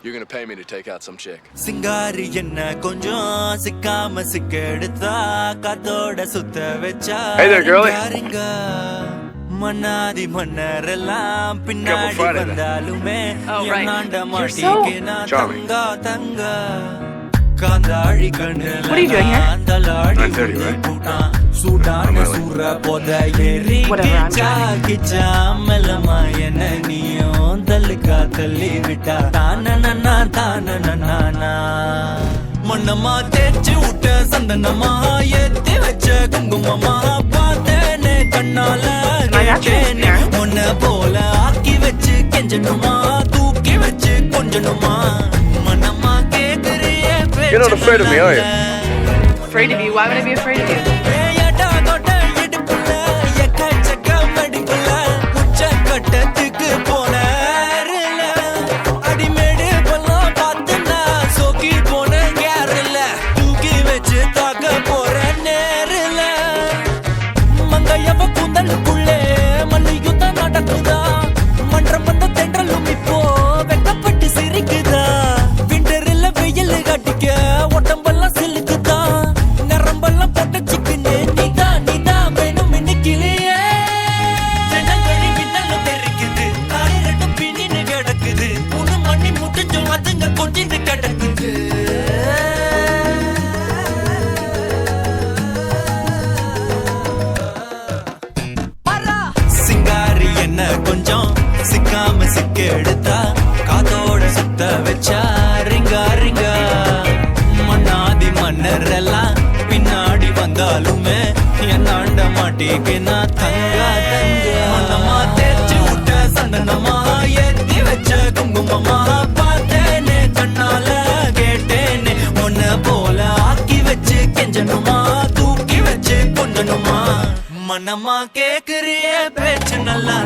you're gonna pay me to take out some chick. சிங்காரி என்ன கொஞ்சம் சிக்காம சிக்கெடுத்தா காத்தோட சுத்த வச்சா Hey there, girlie. மன்னாதி மன்னரெல்லாம் பின்னாடி வந்தாலுமே என்னாண்ட மாட்டிக்கு நான் தங்கா தங்கா காந்தாழி கண்ணுல அந்தலாடி கூட்டான் சூடான சூற போத ஏறி கிச்சா கிச்சா மெல்லமா என்ன நீயும் தள்ளுக்கா தள்ளி விட்டா தானனா தானனா மண்ணமா தேய்ச்சி விட்ட சந்தனமா ஏத்தி வச்ச குங்குமமா பார்த்தேனே கண்ணால கேட்டேனே உன்ன போல ஆக்கி வச்சு கெஞ்சணுமா தூக்கி வச்சு கொஞ்சணுமா மண்ணமா கேக்குறியே. You're not afraid of me, are you? Afraid of you? Why would I be afraid of you? சிங்காரி என்ன கொஞ்சம் சிக்காம சிக்கெடுத்தா காத்தோட சுத்த வச்சா ரிங்கா ரிங்கா மன்னாதி மன்னர் எல்லாம் பின்னாடி வந்தாலுமே என்னாண்ட மாட்டிக்கு நான் தங்கா தங்க மன்னமா தேய்ச்சி விட்ட சந்தனமா ஏத்தி வச்ச குங்குமமா பார்த்தேனே கண்ணால கேட்டேனே உன்ன போல ஆக்கி வச்சு கெஞ்சணுமா தூக்கி வச்சு கொஞ்சணுமா மனமா கேக்குறியே பேச்சு நல்லா